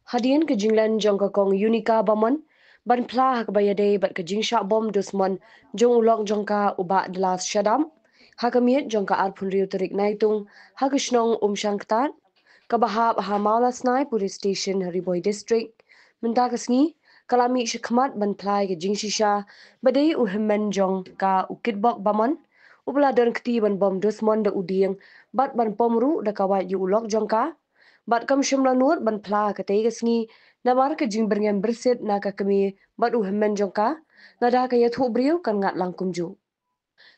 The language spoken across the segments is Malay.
Hadian ke jinglan jong ka kong Unica Bamon ban pla hak bayade bat ke jingsha bom dusmon jong ulok jong ka uba delas shadam hakamiet jong ka arpun riu terik naitung hakishnong shangktat kabahab ha maula snai police station Hariboy district mentakasngi kalami shikmat ban plai ke jingshisha badai uhimmen jong ka ukitbok bamon ubla dan keti ban bom dusmon da uding bat ban pomru da kawat yu ulok jong ka bat kam shimla nur ban pla ka te gasngi na mar ka jing berngem bersit na ka kami bat uhimmen jong ka na da ka yathu briu kan ngat langkum ju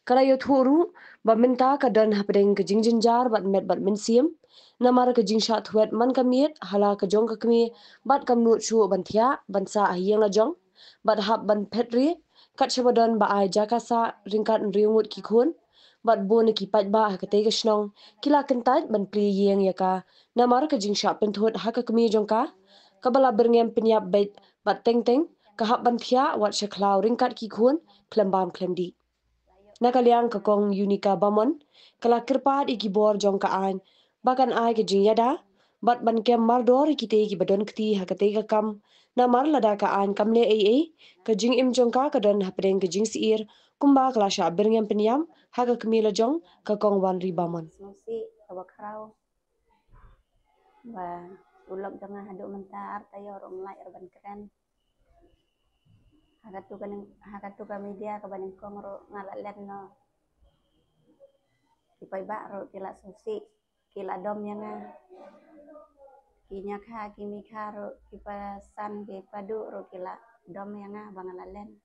kala yathu ru ba minta ka dan hapdeng ka jing jinjar bat met bat min siem na mar ka jing sha thuet man kamiet hala ka jong ka kami bat kam nu chu ban thia ban sa hiang la jong bat hap ban petri kat shabadan ba ai jakasa ringkat riungut ki khun bat bon ki pat ba ka te gasnong kila kentat ban pli yeng ya ka na mar ka jing sha penthot ha ka kami jong ka kabala berngem penyap bet bat teng teng ka hap ban thia wat shaklau ringkat ki khun klembam klemdi nakaliang ka kong Unica Bamon kala kirpat iki bor jong ka an bakan ai ke jing yada bat ban kem mardor iki te ki badon kti ha ka te ka kam na mar lada ka an kamle ai ka jing im jong ka don hapdeng ka jing siir kumba kala sha berngem penyam ha ka kmila jong ka kong wan ri Bamon Susi kabakrau ba ulok jangan haduk mentar tayo orang lai urban keren hakatu ka media ka baning kong ro ngalalet no kipai ba ro kila susi kila dom yang kinya kha kimi kha ro kipasan ki padu ro kila dom yang bangalalen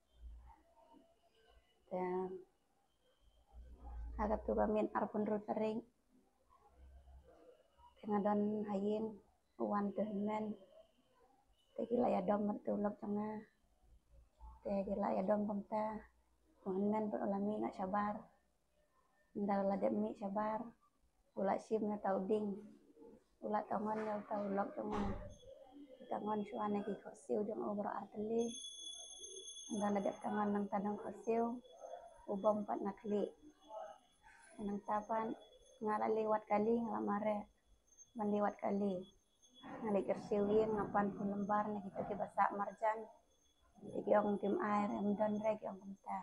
dan hakatu ka min arpun ro tering tengadon hayin wan tehmen te kila ya dom mertulok tengah te kila ya dom pemta men per ulami nak sabar ndal la demi sabar ula sim na tau ding ula tangon ya tau lok tengah tangon suane ki khosiu jong obro arteli ndal la tangon nang tadang khosiu ubom pat nakli nang tapan ngala lewat kali ngala mare ban lewat kali ngali kersiu yin ngapan pun lembar nih kita ke basak marjan iki ong tim air emdon rek ong kumta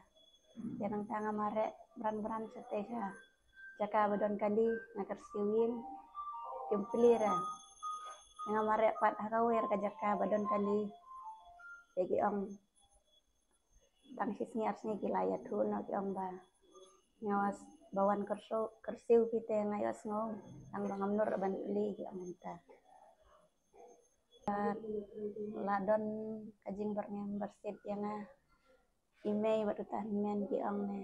janang tanga mare bran setesa jaka badon kali na kersiu yin tim pelira nga mare pat hakawer ka jaka badon kali iki ong tang sisnya arsnya kilaya tuno ki ong ba ngawas bawan kersiu kita ngayos ngong ang bangam nur ban peli ki ong kumta ladon kajing berngem bersit yang imei batutan men ki ong ne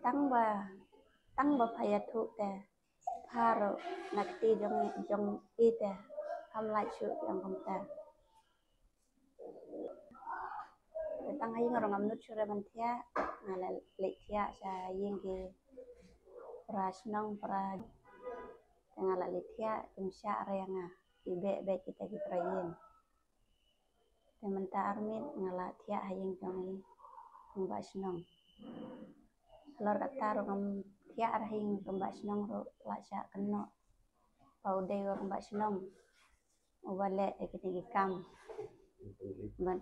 tang ba payatu te paro nakti jong ite ham lai chu ki ong kumta tang hayi ngorong amnut chure bantia ngala letia sa ying ki prasnong pra ngala letia kimsha reanga ibe be kita ki prayin tementa armit ngala tia haying tongi mbasnong lor kata ngam tia arhing mbasnong ro lasha keno paude ro mbasnong wale ekiti kam ban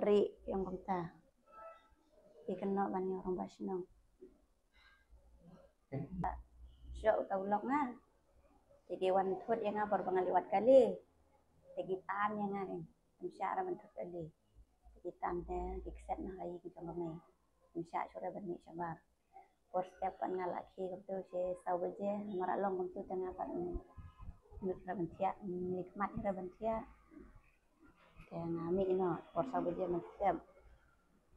ri yang kumta ikeno ban orang basnong so taulok nga jadi wan thut yang ngapor pangaliwat kali tegitan yang nga insya man thut kali tegitan te dikset na kayi kita kami insya sore ban mi sabar por step pan ngalaki kaptu se sau beje maralong kaptu tengah pan nut rabentia nikmat rabentia yang ami ino por sau beje man step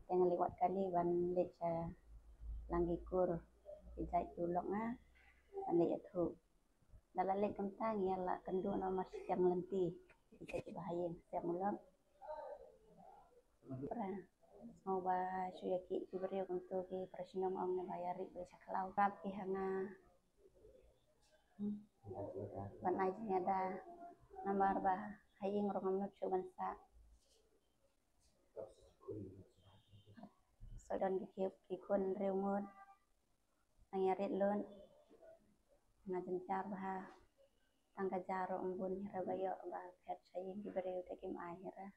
tengah liwat kali ban lek sa langgi kur ijai tulok nga ban lek thu dala lek kentang ya la kendu no mas yang lenti kita bahaya yang ulam pra mau ba suyaki kibrio kuntu ki prasnong ong na bayari bisa kalau rapi hanga ban ai ada nambar ba haying rongam nut subansa sodon ki kun reumut Nangyari lon ngajencar bah tangga jaro embun hira bayo bah pet sayin diberi tekim akhir.